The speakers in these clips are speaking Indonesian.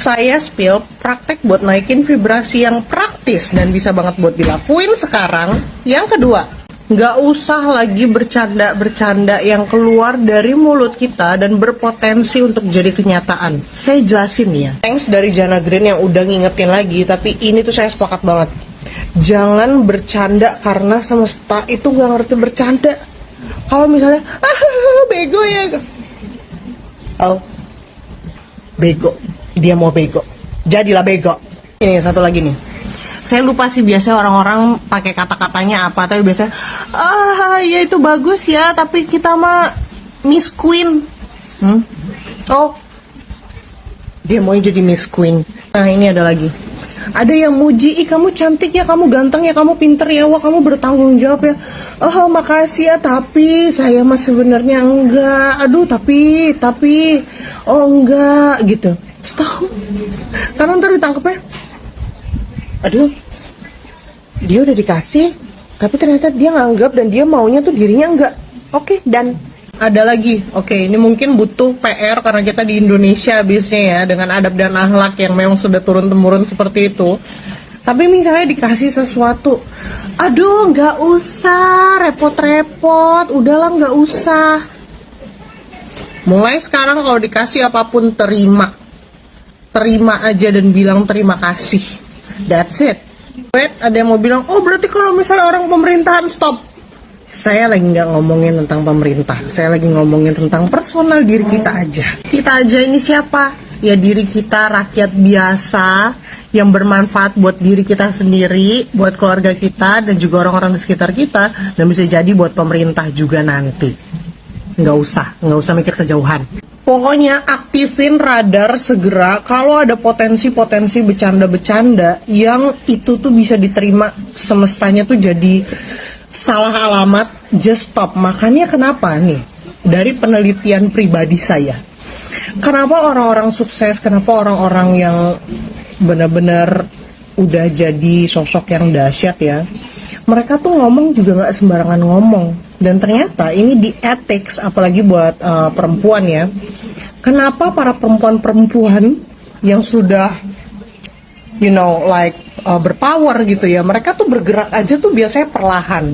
Saya spill praktek buat naikin vibrasi yang praktis dan bisa banget buat dilakuin sekarang. Yang kedua, nggak usah lagi bercanda-bercanda yang keluar dari mulut kita dan berpotensi untuk jadi kenyataan. Saya jelasin ya. Thanks dari Jana Green yang udah ngingetin lagi, tapi ini tuh saya sepakat banget. Jangan bercanda karena semesta itu nggak ngerti bercanda. Kalau misalnya, bego ya. Oh, bego. Dia mau bego. Jadilah bego. Ini satu lagi nih. Saya lupa sih biasanya orang-orang pakai kata-katanya apa, tapi biasanya ya itu bagus ya, tapi kita mah Miss Queen. Oh, dia mau jadi Miss Queen. Nah, ini ada lagi. Ada yang muji, kamu cantik ya, kamu ganteng ya, kamu pinter ya, wah kamu bertanggung jawab ya. Oh, makasih ya, tapi saya mah sebenarnya enggak. Aduh, tapi oh enggak gitu. Stop. Karena ntar ditangkapnya, aduh, dia udah dikasih, tapi ternyata dia nganggap dan dia maunya tuh dirinya enggak. Oke, dan ada lagi. Oke, ini mungkin butuh PR karena kita di Indonesia biasanya ya, dengan adab dan akhlak yang memang sudah turun-temurun seperti itu. Tapi misalnya dikasih sesuatu, aduh nggak usah repot-repot, udahlah nggak usah. Mulai sekarang kalau dikasih apapun terima aja dan bilang terima kasih. That's it. Wait, ada yang mau bilang, oh berarti kalau misalnya orang pemerintahan, stop. Saya lagi nggak ngomongin tentang pemerintah, saya lagi ngomongin tentang personal diri kita aja. Kita aja ini siapa? Ya diri kita, rakyat biasa yang bermanfaat buat diri kita sendiri, buat keluarga kita, dan juga orang-orang di sekitar kita, dan bisa jadi buat pemerintah juga nanti. Nggak usah mikir kejauhan. Pokoknya aktifin radar segera kalau ada potensi-potensi bercanda-bercanda yang itu tuh bisa diterima semestanya tuh jadi salah alamat, just stop. Makanya kenapa nih, dari penelitian pribadi saya, kenapa orang-orang sukses, kenapa orang-orang yang benar-benar udah jadi sosok yang dahsyat ya, mereka tuh ngomong juga nggak sembarangan ngomong. Dan ternyata ini di ethics, apalagi buat perempuan ya, kenapa para perempuan-perempuan yang sudah berpower gitu ya, mereka tuh bergerak aja tuh biasanya perlahan.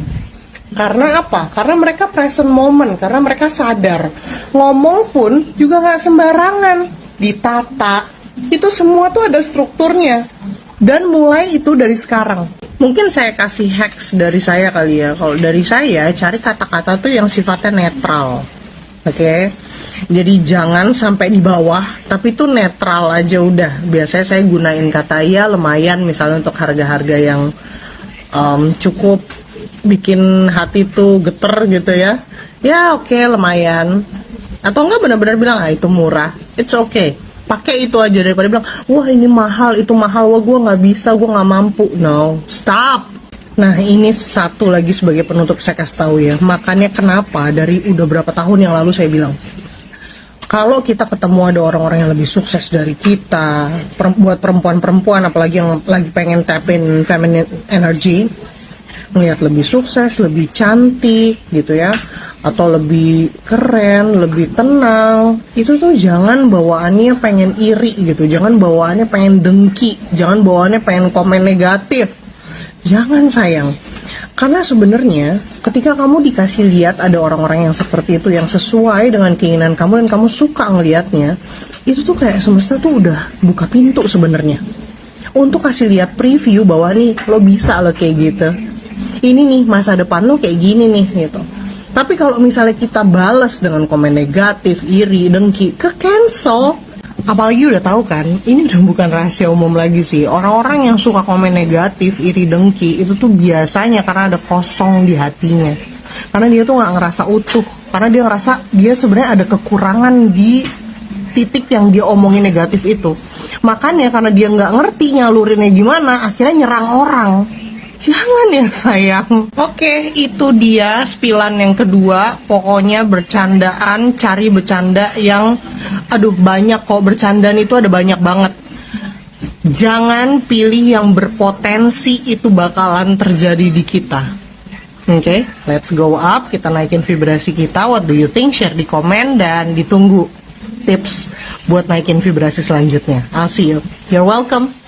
Karena apa? Karena mereka present moment, karena mereka sadar ngomong pun juga nggak sembarangan, ditata. Itu semua tuh ada strukturnya. Dan mulai itu dari sekarang. Mungkin saya kasih hacks dari saya kali ya. Kalau dari saya, cari kata-kata tuh yang sifatnya netral. Oke? Jadi jangan sampai di bawah, tapi itu netral aja udah. Biasanya saya gunain kata ya lumayan, misalnya untuk harga-harga yang cukup bikin hati tuh geter gitu ya. Ya oke, lumayan. Atau enggak benar-benar bilang, itu murah. It's okay. Pakai itu aja daripada bilang, wah ini mahal, itu mahal, wah gue nggak bisa, gue nggak mampu. No, stop. Nah ini satu lagi sebagai penutup saya kasih tahu ya. Makanya kenapa dari udah berapa tahun yang lalu saya bilang, kalau kita ketemu ada orang-orang yang lebih sukses dari kita, buat perempuan-perempuan apalagi yang lagi pengen tap in feminine energy, melihat lebih sukses, lebih cantik gitu ya, atau lebih keren, lebih tenang, itu tuh jangan bawaannya pengen iri gitu, jangan bawaannya pengen dengki, jangan bawaannya pengen komen negatif. Jangan sayang. Karena sebenarnya ketika kamu dikasih lihat ada orang-orang yang seperti itu, yang sesuai dengan keinginan kamu dan kamu suka ngelihatnya, itu tuh kayak semesta tuh udah buka pintu sebenarnya untuk kasih lihat preview bahwa nih lo bisa lo kayak gitu. Ini nih masa depan lo kayak gini nih gitu. Tapi kalau misalnya kita balas dengan komen negatif, iri, dengki, ke cancel. Apalagi udah tahu kan, ini udah bukan rahasia umum lagi sih. Orang-orang yang suka komen negatif, iri, dengki, itu tuh biasanya karena ada kosong di hatinya. Karena dia tuh nggak ngerasa utuh. Karena dia ngerasa dia sebenarnya ada kekurangan di titik yang dia omongin negatif itu. Makanya karena dia nggak ngerti nyalurinnya gimana, akhirnya nyerang orang. Jangan ya sayang. Oke, itu dia spilan yang kedua. Pokoknya bercandaan, cari bercanda yang banyak kok, bercandaan itu ada banyak banget. Jangan pilih yang berpotensi itu bakalan terjadi di kita. Oke, let's go up, kita naikin vibrasi kita. What do you think? Share di komen dan ditunggu tips buat naikin vibrasi selanjutnya. I'll see you. You're welcome.